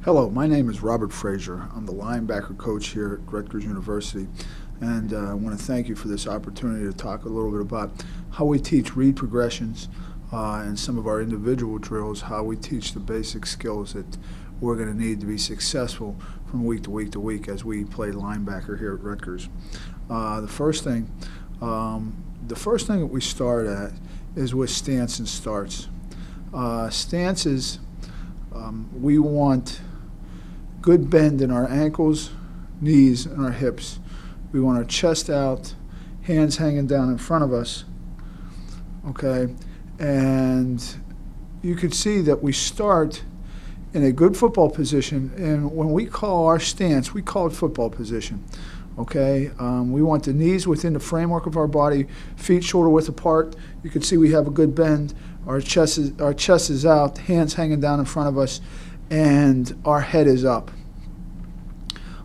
Hello, my name is Robert Frazier. I'm the linebacker coach here at Rutgers University, and I want to thank you for this opportunity to talk a little bit about how we teach read progressions and some of our individual drills, how we teach the basic skills that we're going to need to be successful from week to week to week as we play linebacker here at Rutgers. The first thing that we start at is with stance and starts. Stances, we want good bend in our ankles, knees, and our hips. We want our chest out, hands hanging down in front of us, okay? And you could see that we start in a good football position, and when we call our stance, we call it football position, okay? We want the knees within the framework of our body, feet shoulder width apart. You can see we have a good bend. Our chest is out, hands hanging down in front of us, and our head is up.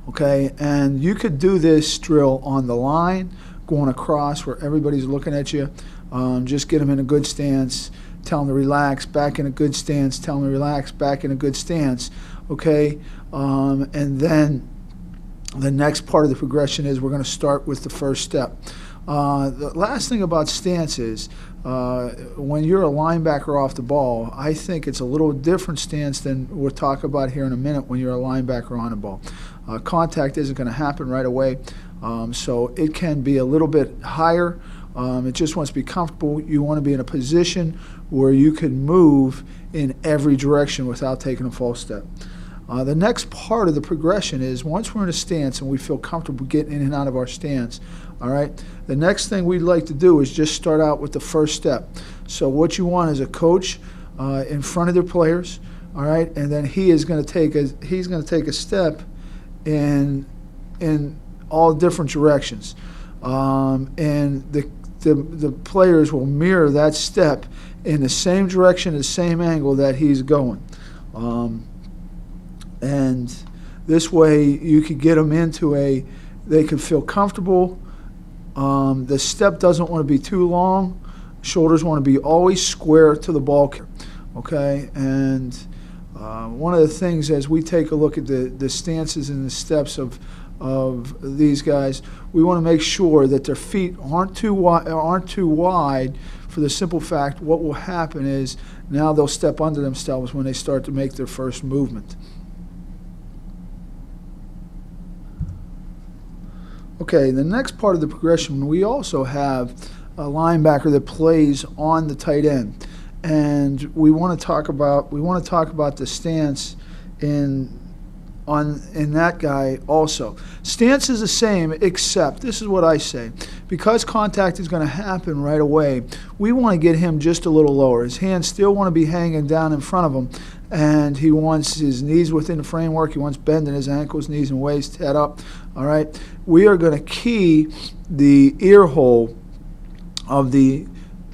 Okay, and you could do this drill on the line, going across where everybody's looking at you. Just get them in a good stance, tell them to relax, back in a good stance, tell them to relax, back in a good stance. Okay, and then the next part of the progression is we're going to start with the first step. The last thing about stance is when you're a linebacker off the ball, I think it's a little different stance than we'll talk about here in a minute when you're a linebacker on the ball. Contact isn't going to happen right away, so it can be a little bit higher. It just wants to be comfortable. You want to be in a position where you can move in every direction without taking a false step. The next part of the progression is once we're in a stance and we feel comfortable getting in and out of our stance, all right, the next thing we'd like to do is just start out with the first step. So what you want is a coach in front of their players, all right, and then he's going to take a step in all different directions, and the players will mirror that step in the same direction, the same angle that he's going. And this way you could get them they could feel comfortable. The step doesn't want to be too long. Shoulders want to be always square to the ball, okay? And one of the things as we take a look at the stances and the steps of these guys, we want to make sure that their feet aren't too wide for the simple fact what will happen is now they'll step under themselves when they start to make their first movement. Okay, the next part of the progression, we also have a linebacker that plays on the tight end, and we want to talk about the stance in that guy also. Stance is the same, except this is what I say: because contact is going to happen right away, we want to get him just a little lower. His hands still want to be hanging down in front of him, and he wants his knees within the framework. He wants bend in his ankles, knees, and waist, head up. All right, we are going to key the ear hole of the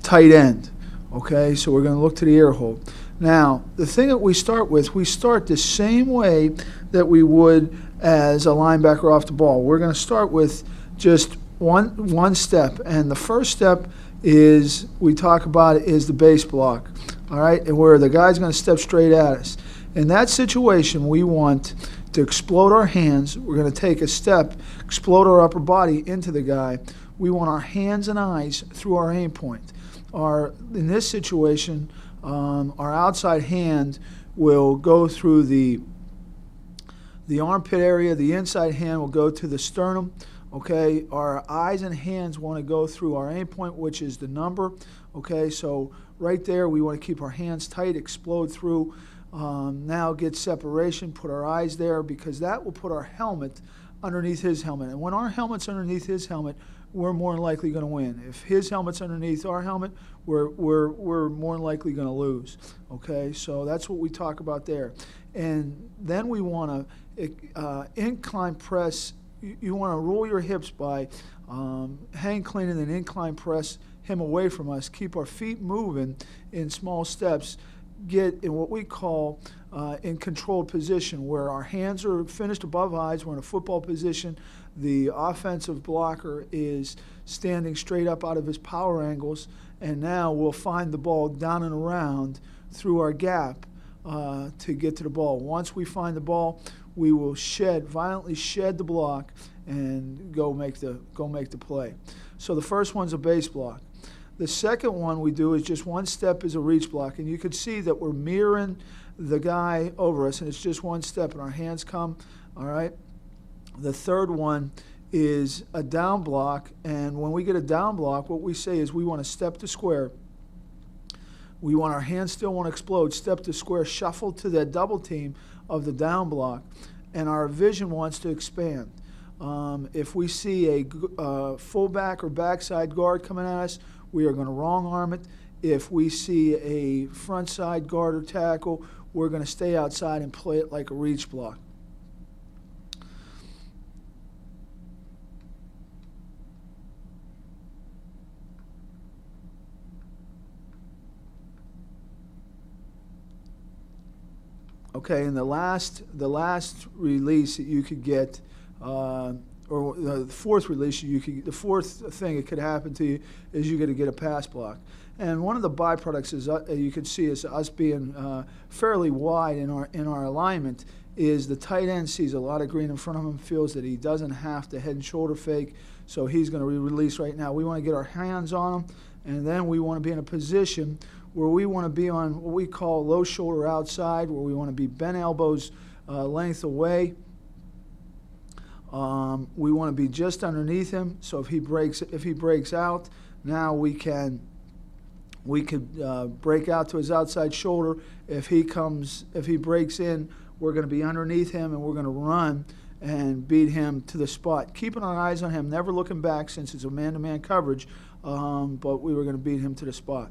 tight end. Okay, so we're going to look to the ear hole. Now, the thing that we start the same way that we would as a linebacker off the ball. We're going to start with just one step, and the first step is the base block. All right, and where the guy's going to step straight at us. In that situation, we want to explode our hands. We're going to take a step, explode our upper body into the guy. We want our hands and eyes through our aim point. In this situation, our outside hand will go through the armpit area. The inside hand will go to the sternum. Okay, our eyes and hands want to go through our aim point, which is the number. Okay, so right there we want to keep our hands tight, explode through. Now get separation, put our eyes there, because that will put our helmet underneath his helmet. And when our helmet's underneath his helmet, we're more than likely going to win. If his helmet's underneath our helmet, we're more than likely going to lose. Okay, so that's what we talk about there. And then we want to incline press. You want to roll your hips by hang clean and then incline press him away from us. Keep our feet moving in small steps. Get in what we call in controlled position, where our hands are finished above eyes. We're in a football position. The offensive blocker is standing straight up out of his power angles, and now we'll find the ball down and around through our gap to get to the ball. Once we find the ball, we will violently shed the block and go make the play. So the first one's a base block. The second one we do is just one step is a reach block, and you can see that we're mirroring the guy over us, and it's just one step, and our hands come, all right? The third one is a down block, and when we get a down block, what we say is we want to step to square. We want our hands still want to explode, step to square, shuffle to that double team of the down block, and our vision wants to expand. If we see a fullback or backside guard coming at us, we are going to wrong arm it. If we see a front side guard or tackle, we're going to stay outside and play it like a reach block. Okay, and the last release that you could get, or the fourth release the fourth thing that could happen to you is you get a pass block. And one of the byproducts is you can see is us being fairly wide in our alignment is the tight end sees a lot of green in front of him, feels that he doesn't have to head and shoulder fake, so he's going to release right now. We want to get our hands on him, and then we want to be in a position where we want to be on what we call low shoulder outside, where we want to be bent elbows length away. We want to be just underneath him, so if he breaks out, now we could break out to his outside shoulder. If he breaks in, we're going to be underneath him and we're going to run and beat him to the spot. Keeping our eyes on him, never looking back since it's a man-to-man coverage, but we were going to beat him to the spot.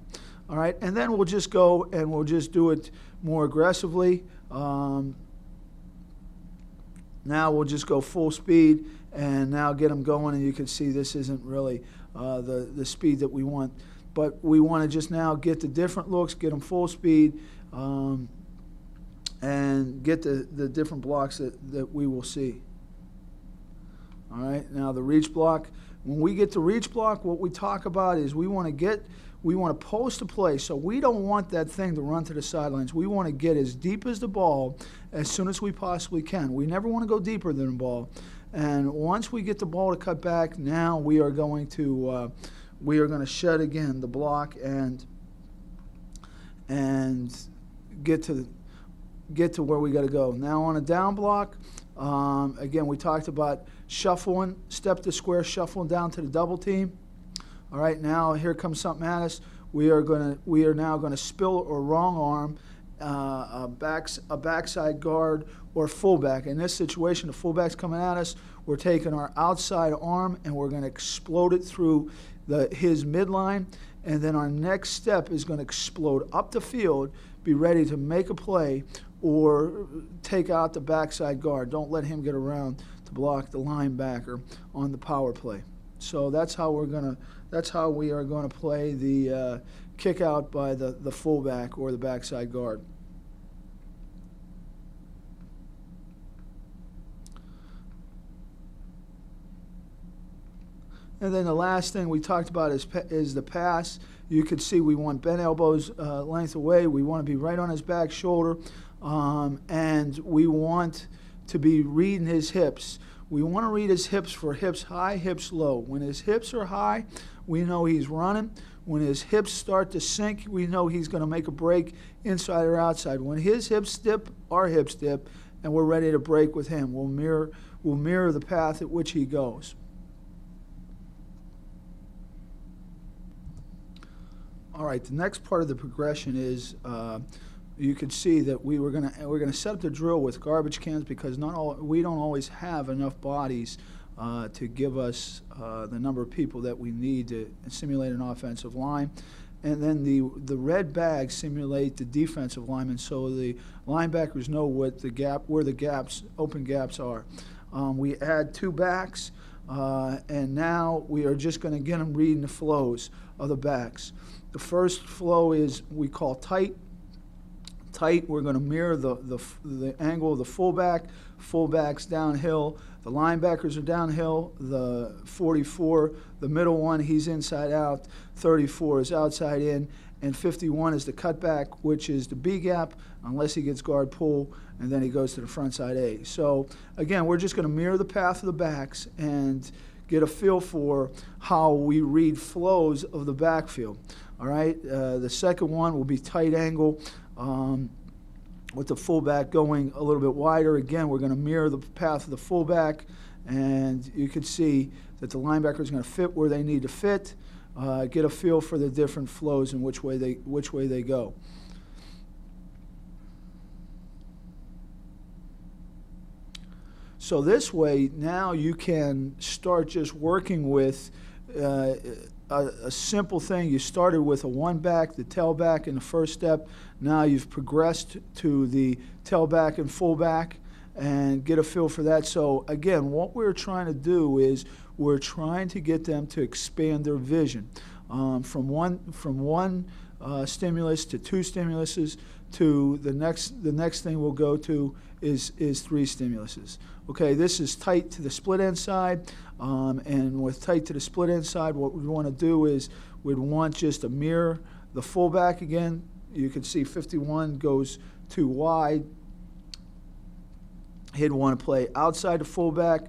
All right, and then we'll just go and we'll just do it more aggressively. Now we'll just go full speed and now get them going, and you can see this isn't really the speed that we want. But we want to just now get the different looks, get them full speed, and get the different blocks that we will see. All right, now the reach block. When we get to reach block, what we talk about is we want to post a play, so we don't want that thing to run to the sidelines. We want to get as deep as the ball as soon as we possibly can. We never want to go deeper than the ball. And once we get the ball to cut back, now we are going to shed again the block and get to where we got to go. Now on a down block, again we talked about shuffling, step to square, shuffling down to the double team. All right, now here comes something at us. We are now going to spill or wrong arm a backside guard or fullback. In this situation, the fullback's coming at us. We're taking our outside arm and we're going to explode it through his midline, and then our next step is going to explode up the field, be ready to make a play or take out the backside guard. Don't let him get around to block the linebacker on the power play. So that's how we are going to play the kick out by the fullback or the backside guard. And then the last thing we talked about is the pass. You could see we want bent elbows length away. We want to be right on his back shoulder, and we want to be reading his hips. We want to read his hips for hips high, hips low. When his hips are high, we know he's running. When his hips start to sink, we know he's going to make a break inside or outside. When his hips dip, our hips dip, and we're ready to break with him. We'll mirror the path at which he goes. All right, the next part of the progression is you can see that we're gonna set up the drill with garbage cans because we don't always have enough bodies to give us the number of people that we need to simulate an offensive line. And then the red bags simulate the defensive linemen, so the linebackers know where the open gaps are. We add two backs, and now we are just going to get them reading the flows of the backs. The first flow is we call tight. Tight, we're going to mirror the angle of the fullback. Fullback's downhill. The linebackers are downhill. The 44, the middle one, he's inside out. 34 is outside in. and 51 is the cutback, which is the B gap, unless he gets guard pull, and then he goes to the front side A. So again, we're just going to mirror the path of the backs and get a feel for how we read flows of the backfield. All right, the second one will be tight angle with the fullback going a little bit wider. Again, we're going to mirror the path of the fullback, and you can see that the linebacker is going to fit where they need to fit. Get a feel for the different flows and which way they go. So this way, now you can start just working with a simple thing. You started with a one-back, the tailback in the first step. Now you've progressed to the tailback and fullback, and get a feel for that. So again, what we're trying to do is we're trying to get them to expand their vision from one stimulus to two stimuluses to the next thing we'll go to is three stimuluses. Okay, this is tight to the split end side, and with tight to the split end side, what we want to do is we'd want just to mirror the fullback again. You can see 51 goes too wide. He'd want to play outside the fullback.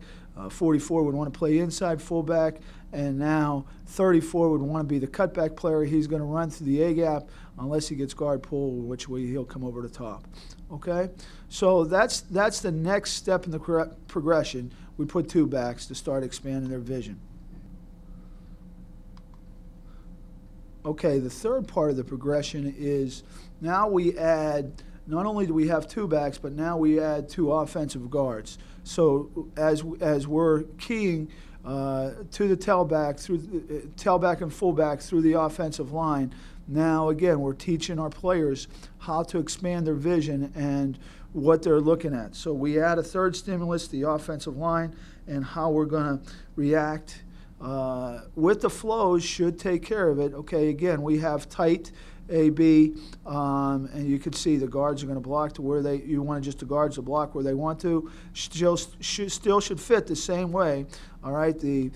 44 would want to play inside fullback. And now 34 would want to be the cutback player. He's going to run through the A-gap unless he gets guard pull, which way he'll come over the top. Okay? So that's the next step in the progression. We put two backs to start expanding their vision. Okay, the third part of the progression is now we add, not only do we have two backs, but now we add two offensive guards. So as we're keying to the tailback and fullback through the offensive line, now again we're teaching our players how to expand their vision and what they're looking at. So we add a third stimulus, the offensive line, and how we're going to react with the flows should take care of it. Okay, again, we have tight A, B, and you can see the guards are going to block to where you want just the guards to block where they want to. Still should fit the same way. All right, the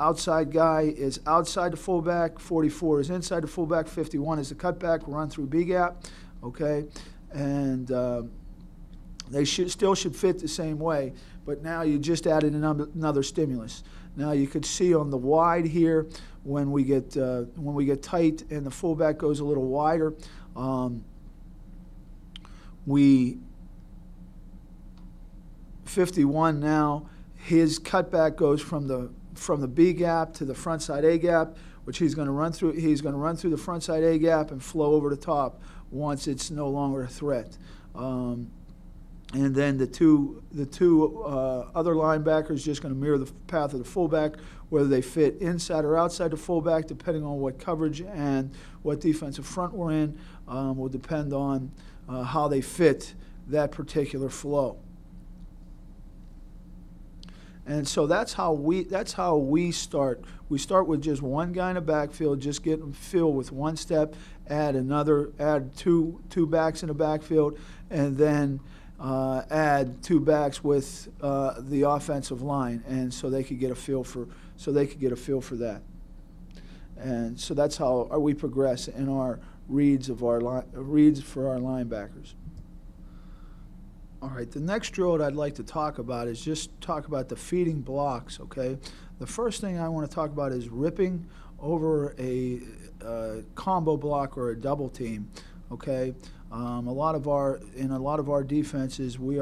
outside guy is outside the fullback, 44 is inside the fullback, 51 is the cutback, run through B gap. Okay, and they still should fit the same way, but now you just added another stimulus. Now you could see on the wide here when we get tight and the fullback goes a little wider. We 51 now. His cutback goes from the B gap to the front side A gap, which he's going to run through. He's going to run through the front side A gap and flow over the top once it's no longer a threat. And then the two other linebackers just going to mirror the path of the fullback, whether they fit inside or outside the fullback, depending on what coverage and what defensive front we're in, will depend on how they fit that particular flow. And so that's how we start. We start with just one guy in the backfield, just get them filled with one step, add two backs in the backfield, and then add two backs with the offensive line, and so they could get a feel for that. And so that's how we progress in our reads for our linebackers. All right, the next drill that I'd like to talk about is just talk about the feeding blocks, okay? The first thing I want to talk about is ripping over a combo block or a double team, okay? In a lot of our defenses, we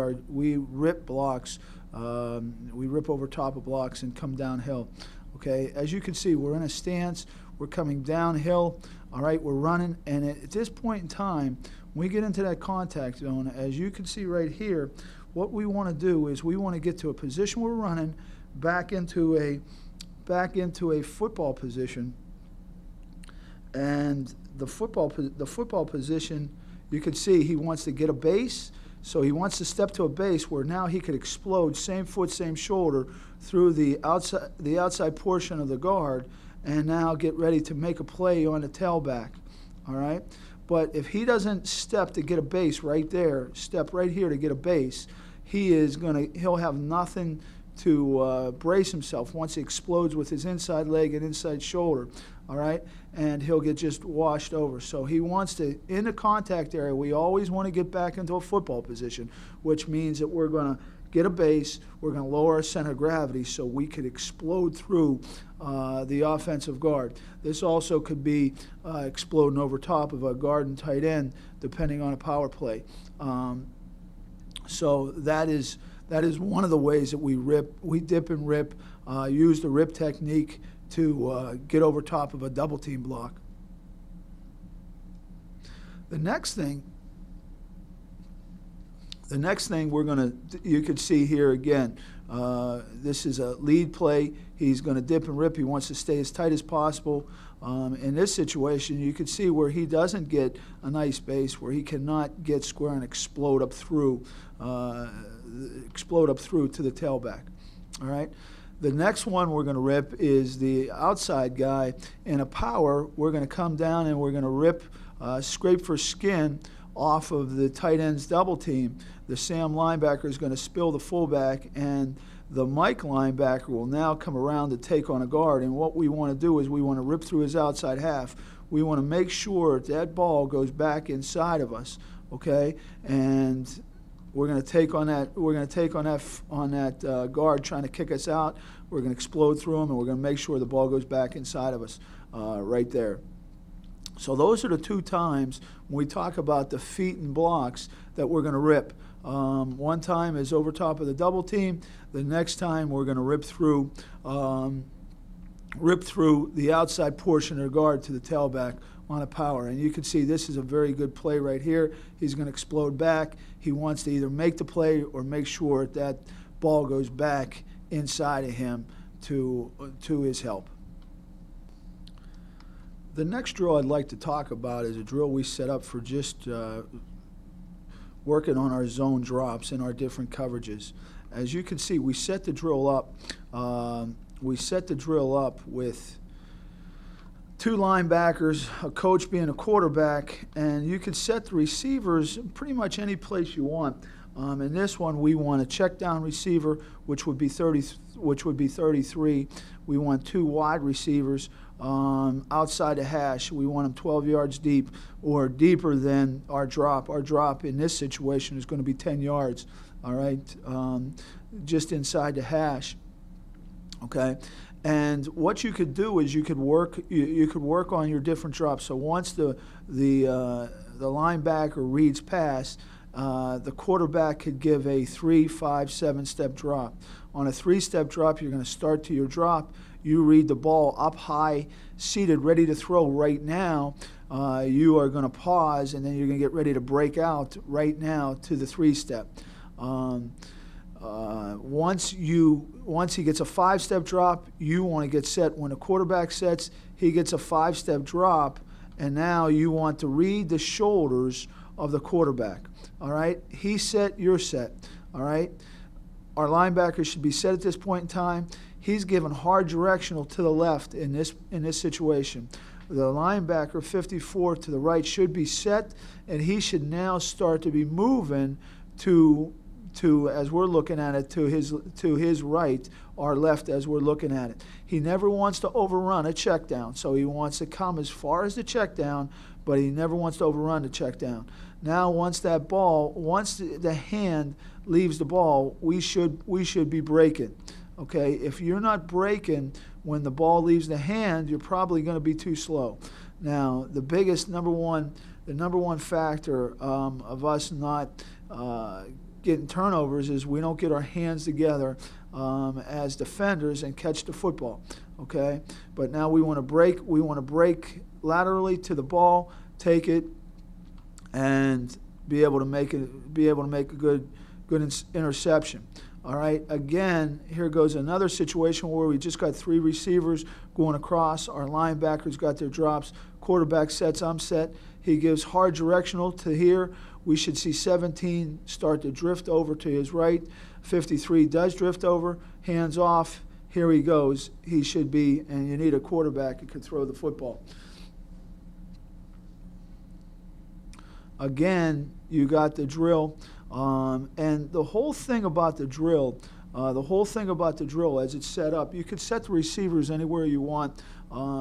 rip blocks, we rip over top of blocks and come downhill, okay? As you can see, we're in a stance, we're coming downhill, all right, we're running, and at this point in time, when we get into that contact zone, as you can see right here, what we want to do is we want to get to a position where we're running back into a football position, and the football position, you can see he wants to get a base, so he wants to step to a base where now he could explode same foot, same shoulder through the outside portion of the guard, and now get ready to make a play on the tailback. All right. But if he doesn't step to get a base right there, step right here to get a base, he'll have nothing brace himself once he explodes with his inside leg and inside shoulder, all right? And he'll get just washed over. So he wants to, in the contact area, we always want to get back into a football position, which means that we're going to get a base, we're going to lower our center of gravity so we could explode through the offensive guard. This also could be exploding over top of a guard and tight end, depending on a power play. So that is one of the ways that we dip and rip, use the rip technique to get over top of a double team block. The next thing we're going to, you can see here again, this is a lead play. He's going to dip and rip. He wants to stay as tight as possible. In this situation, you can see where he doesn't get a nice base, where he cannot get square and explode up through to the tailback. All right. The next one we're going to rip is the outside guy. In a power, we're going to come down and we're going to rip, scrape for skin off of the tight end's double team. The Sam linebacker is going to spill the fullback, and the Mike linebacker will now come around to take on a guard. And what we want to do is we want to rip through his outside half. We want to make sure that ball goes back inside of us, okay? And we're going to take on that. We're going to take on that guard trying to kick us out. We're going to explode through him, and we're going to make sure the ball goes back inside of us, right there. So those are the two times when we talk about the feet and blocks that we're going to rip. One time is over top of the double team. The next time we're going to rip through the outside portion of the guard to the tailback on a power. And you can see this is a very good play right here. He's going to explode back. He wants to either make the play or make sure that ball goes back inside of him to his help. The next drill I'd like to talk about is a drill we set up for just working on our zone drops and our different coverages. As you can see, we set the drill up. With two linebackers, a coach being a quarterback, and you can set the receivers pretty much any place you want. In this one, we want a check down receiver, which would be 33. We want two wide receivers outside the hash. We want them 12 yards deep or deeper than our drop. Our drop in this situation is going to be 10 yards, all right, just inside the hash. Okay, and what you could do is you could work on your different drops. So once the linebacker reads pass, the quarterback could give a 3, 5, 7-step drop. On a 3-step drop, you're going to start to your drop. You read the ball up high, seated, ready to throw right now. You are going to pause, and then you're going to get ready to break out right now to the 3-step. Once he gets a 5-step drop, you want to get set. When the quarterback sets, he gets a 5-step drop, and now you want to read the shoulders of the quarterback. All right, he's set, you're set. All right, our linebacker should be set at this point in time. He's given hard directional to the left in this situation. The linebacker 54 to the right should be set, and he should now start to be moving to as we're looking at it, to his right or left as we're looking at it. He never wants to overrun a check down, so he wants to come as far as the check down, but he never wants to overrun the check down. Now once the hand leaves the ball, we should be breaking. Okay, if you're not breaking when the ball leaves the hand, you're probably going to be too slow. Now, the number one factor of us not getting turnovers is we don't get our hands together as defenders and catch the football. Okay, but now we want to break. We want to break laterally to the ball, take it, and be able to make a good interception. All right, again, here goes another situation where we just got three receivers going across. Our linebackers got their drops. Quarterback sets, I'm set. He gives hard directional to here. We should see 17 start to drift over to his right. 53 does drift over, hands off. Here he goes. He should be, and you need a quarterback who can throw the football. Again, you got the drill. And the whole thing about the drill, The whole thing about the drill, as it's set up, you could set the receivers anywhere you want.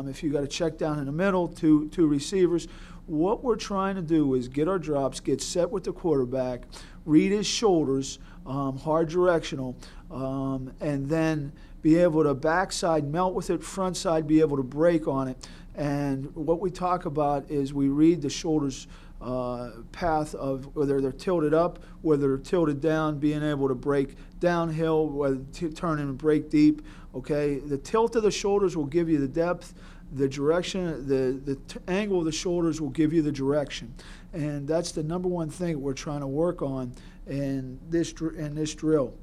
If you got a check down in the middle, two receivers. What we're trying to do is get our drops, get set with the quarterback, read his shoulders, hard directional, and then be able to backside melt with it, front side be able to break on it. And what we talk about is we read the shoulders path of whether they're tilted up, whether they're tilted down, being able to break downhill, whether turn and break deep. Okay, the tilt of the shoulders will give you the depth. The direction, the angle of the shoulders will give you the direction, and that's the number one thing we're trying to work on in this drill.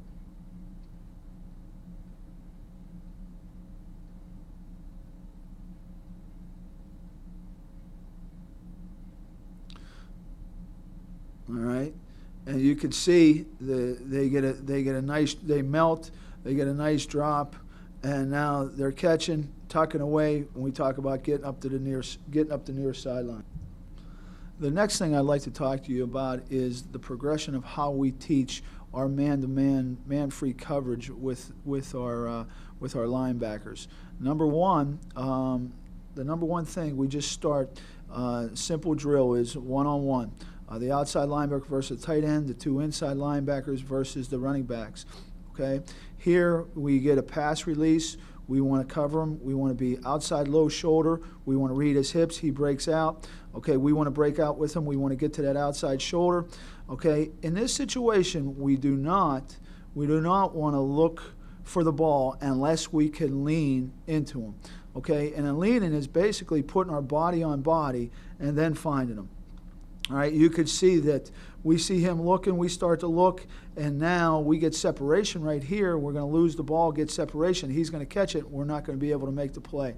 All right, and you can see they get a nice, they melt, they get a nice drop, and now they're catching, tucking away when we talk about getting up the near sideline. The next thing I'd like to talk to you about is the progression of how we teach our man-to-man, man-free coverage with our linebackers. Number one, the number one thing we just start simple drill is one-on-one. The outside linebacker versus the tight end, the two inside linebackers versus the running backs. Okay, here we get a pass release. We want to cover him. We want to be outside low shoulder. We want to read his hips. He breaks out. Okay, we want to break out with him. We want to get to that outside shoulder. Okay, in this situation, we do not want to look for the ball unless we can lean into him. Okay, and a leaning is basically putting our body on body and then finding him. All right, you could see that we see him looking, we start to look, and now we get separation right here. We're going to lose the ball, get separation. He's going to catch it. We're not going to be able to make the play.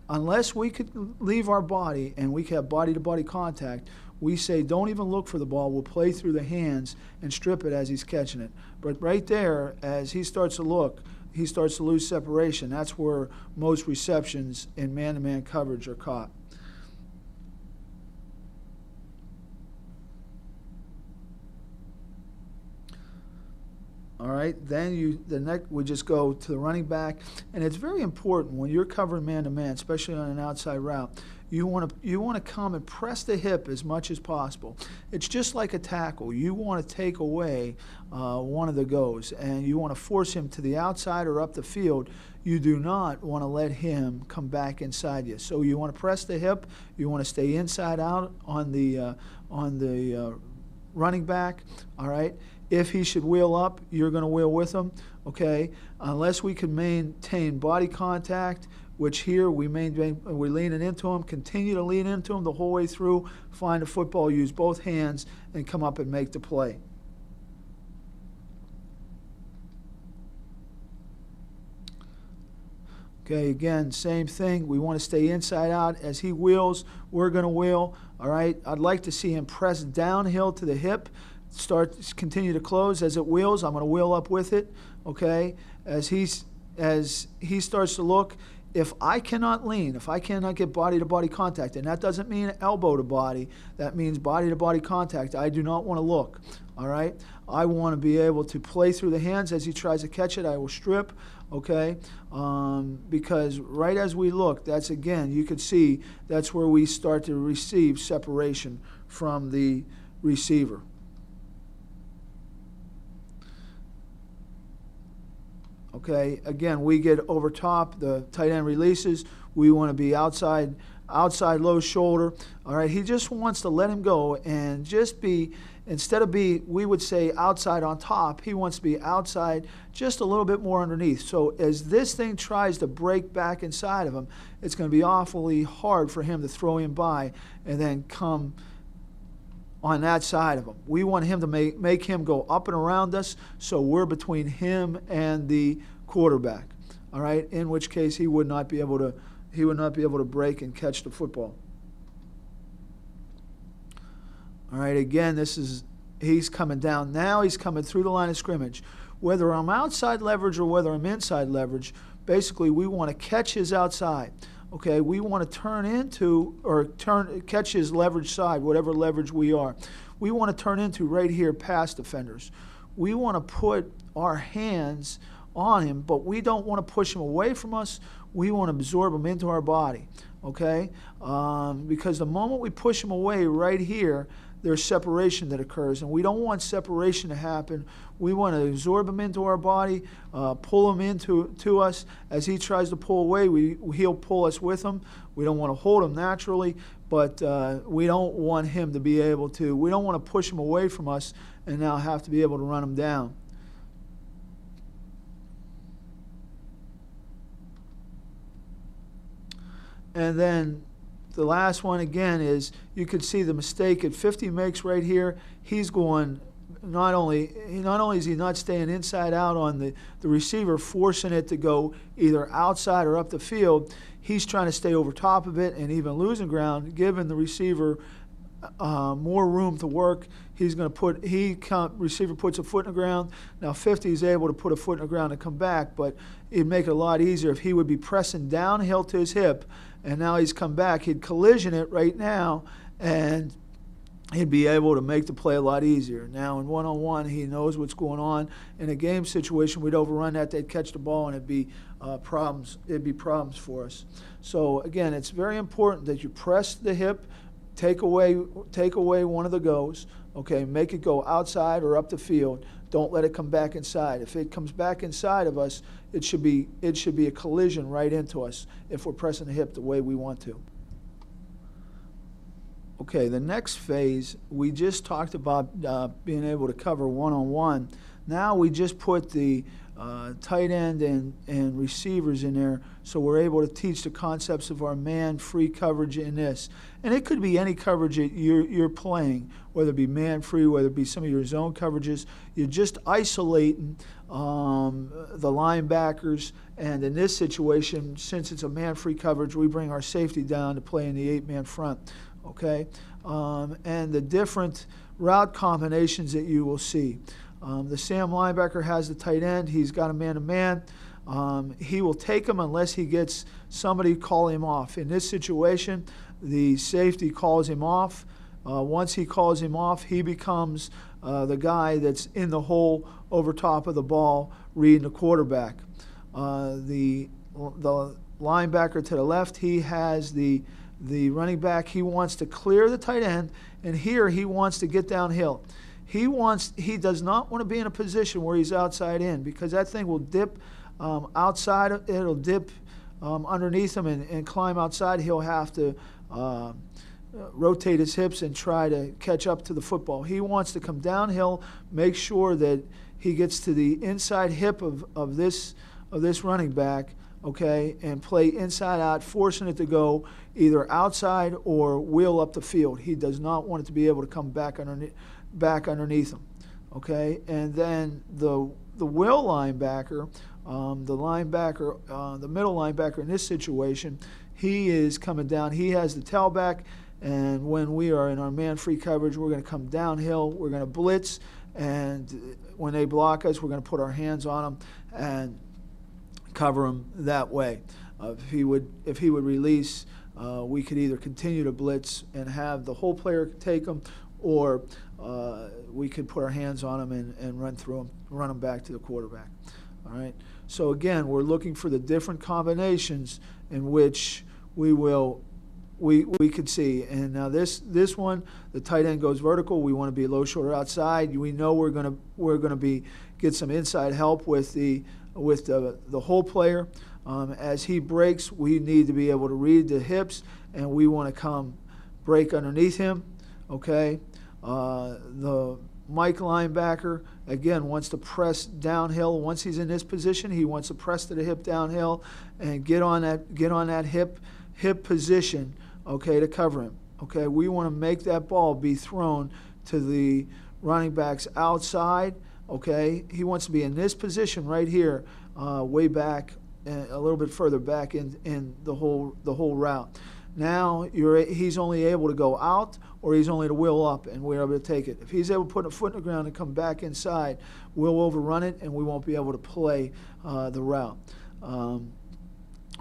Unless we could leave our body and we have body-to-body contact, we say don't even look for the ball. We'll play through the hands and strip it as he's catching it. But right there, as he starts to look, he starts to lose separation. That's where most receptions in man-to-man coverage are caught. All right, then we just go to the running back, and it's very important when you're covering man-to-man, especially on an outside route. You want to come and press the hip as much as possible. It's just like a tackle. You want to take away one of the goes, and you want to force him to the outside or up the field. You do not want to let him come back inside you. So you want to press the hip. You want to stay inside out on the running back. All right. If he should wheel up, you're going to wheel with him, okay? Unless we can maintain body contact, which here we're leaning into him, continue to lean into him the whole way through, find the football, use both hands, and come up and make the play. Okay, again, same thing. We want to stay inside out. As he wheels, we're going to wheel, all right? I'd like to see him press downhill to the hip, continue to close. As it wheels, I'm going to wheel up with it, okay? As he starts to look, if I cannot lean, if I cannot get body-to-body contact, and that doesn't mean elbow-to-body, that means body-to-body contact, I do not want to look, all right? I want to be able to play through the hands. As he tries to catch it, I will strip, okay? Because right as we look, that's, again, you could see that's where we start to receive separation from the receiver. Okay, again, we get over top, the tight end releases. We want to be outside low shoulder. All right, he just wants to let him go and just be, instead of we would say outside on top, he wants to be outside just a little bit more underneath. So as this thing tries to break back inside of him, it's going to be awfully hard for him to throw him by and then come on that side of him. We want him to make him go up and around us, so we're between him and the quarterback. All right, in which case he would not be able to break and catch the football. All right, again, he's coming down. Now he's coming through the line of scrimmage. Whether I'm outside leverage or whether I'm inside leverage, basically we want to catch his outside. Okay, we want to catch his leverage side, whatever leverage we are. We want to turn into right here past defenders. we want to put our hands on him, but we don't want to push him away from us. We want to absorb him into our body, okay? Because the moment we push him away right here, there's separation that occurs, and we don't want separation to happen. We want to absorb him into our body, pull him into us. As he tries to pull away, he'll pull us with him. We don't want to hold him naturally, but we don't want him to be able to, we don't want to push him away from us and now have to be able to run him down. And then the last one again is, you could see the mistake that 50 makes right here. He's going, not only is he not staying inside out on the receiver, forcing it to go either outside or up the field, he's trying to stay over top of it and even losing ground, giving the receiver more room to work. He's going to receiver puts a foot in the ground. Now 50 is able to put a foot in the ground and come back, but it'd make it a lot easier if he would be pressing downhill to his hip, and now he's come back. He'd collision it right now, and he'd be able to make the play a lot easier. Now in one-on-one, he knows what's going on. In a game situation, we'd overrun that, they'd catch the ball, and it'd be problems. It'd be problems for us. So again, it's very important that you press the hip, take away one of the goes, okay, make it go outside or up the field. Don't let it come back inside. If it comes back inside of us, it should be a collision right into us if we're pressing the hip the way we want to. Okay, the next phase, we just talked about being able to cover one-on-one. Now we just put the tight end and receivers in there, so we're able to teach the concepts of our man-free coverage in this. And it could be any coverage that you're playing, whether it be man-free, whether it be some of your zone coverages. You're just isolating the linebackers, and in this situation, since it's a man-free coverage, we bring our safety down to play in the 8-man front. Okay, and the different route combinations that you will see. The Sam linebacker has the tight end. He's got a man-to-man. He will take him unless he gets somebody call him off. In this situation, the safety calls him off. Once he calls him off, he becomes the guy that's in the hole over top of the ball reading the quarterback. The linebacker to the left, he has the running back. He wants to clear the tight end, and here he wants to get downhill. He does not want to be in a position where he's outside in, because that thing will dip outside. It'll dip underneath him and climb outside. He'll have to rotate his hips and try to catch up to the football. He wants to come downhill, make sure that he gets to the inside hip of this running back, okay, and play inside out, forcing it to go either outside or wheel up the field. He does not want it to be able to come back underneath him, okay? And then the will linebacker, the middle linebacker in this situation, he is coming down. He has the tailback, and when we are in our man-free coverage, we're going to come downhill. We're going to blitz, and when they block us, we're going to put our hands on them and cover him that way. If he would release, we could either continue to blitz and have the whole player take him, or we could put our hands on him and run through him, run him back to the quarterback. All right. So again, we're looking for the different combinations in which we could see. And now this one, the tight end goes vertical. We want to be low, short, outside. We know we're gonna get some inside help with the whole player. As he breaks, we need to be able to read the hips, and we want to come break underneath him. Okay. The Mike linebacker, again, wants to press downhill. Once he's in this position, he wants to press to the hip downhill and get on that hip position, okay, to cover him. Okay, we want to make that ball be thrown to the running back's outside. Okay, he wants to be in this position right here, way back, a little bit further back in the whole route. Now he's only able to go out, or he's only to wheel up, and we're able to take it. If he's able to put a foot in the ground and come back inside, we'll overrun it, and we won't be able to play the route.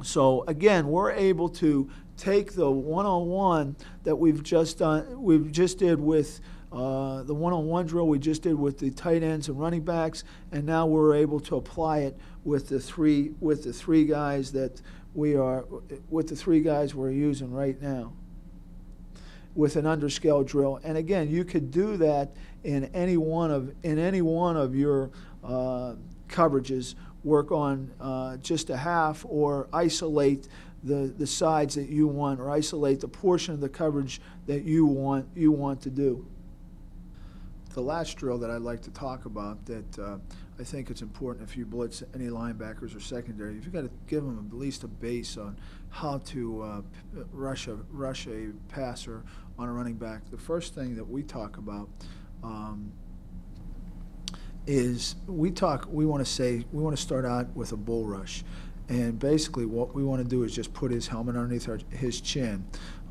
So again, we're able to take the one-on-one that we've just did with the one-on-one drill we just did with the tight ends and running backs, and now we're able to apply it with the three guys we're using right now, with an underscale drill. And again, you could do that in any one of your coverages. Work on just a half, or isolate the sides that you want, or isolate the portion of the coverage that you want to do. The last drill that I'd like to talk about that I think it's important if you blitz any linebackers or secondary, you've got to give them at least a base on how to rush a passer on a running back. The first thing that we talk about is we want to start out with a bull rush. And basically what we want to do is just put his helmet underneath his chin,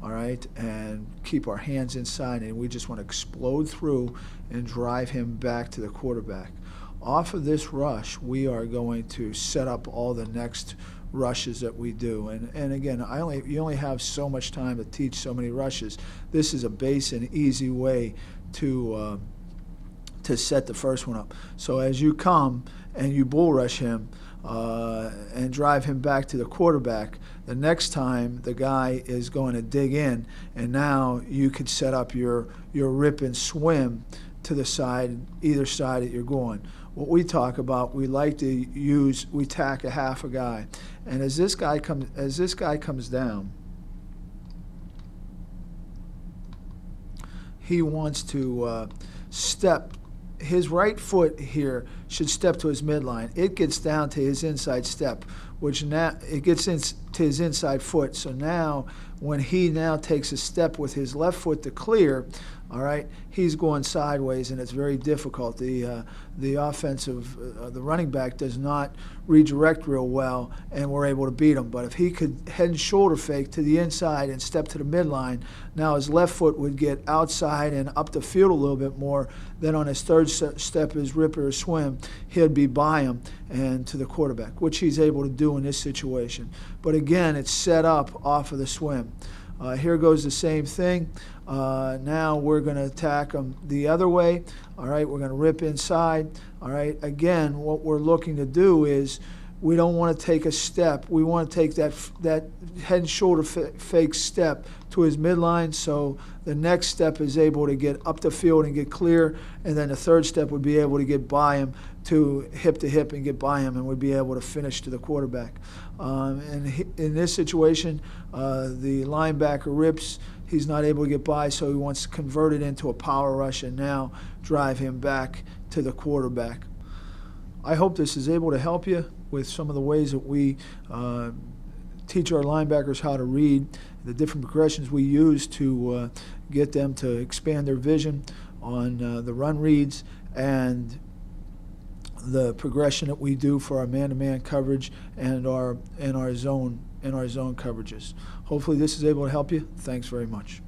all right, and keep our hands inside, and we just want to explode through and drive him back to the quarterback. Off of this rush, we are going to set up all the next rushes that we do. And again, you only have so much time to teach so many rushes. This is a base and easy way to set the first one up. So as you come and you bull rush him, and drive him back to the quarterback, the next time the guy is going to dig in, and now you could set up your rip and swim to the side, either side that you're going. What we talk about, we tack a half a guy, and as this guy comes down, he wants to step. His right foot here should step to his midline. It gets down to his inside step, which now it gets to his inside foot. So now, when he now takes a step with his left foot to clear, all right, he's going sideways, and it's very difficult. The running back does not redirect real well, and we're able to beat him. But if he could head and shoulder fake to the inside and step to the midline, now his left foot would get outside and up the field a little bit more. Then on his third step, his rip or swim, he'd be by him and to the quarterback, which he's able to do in this situation. But again, it's set up off of the swim. Here goes the same thing. Now we're going to attack them the other way. All right, we're going to rip inside. All right, again, what we're looking to do is we don't want to take a step. We want to take that head and shoulder fake step to his midline, so the next step is able to get up the field and get clear, and then the third step would be able to get by him to hip and get by him, and would be able to finish to the quarterback. In this situation, the linebacker rips. He's not able to get by, so he wants to convert it into a power rush and now drive him back to the quarterback. I hope this is able to help you with some of the ways that we teach our linebackers how to read, the different progressions we use to get them to expand their vision on the run reads, and the progression that we do for our man-to-man coverage and our zone coverages. Hopefully this is able to help you. Thanks very much.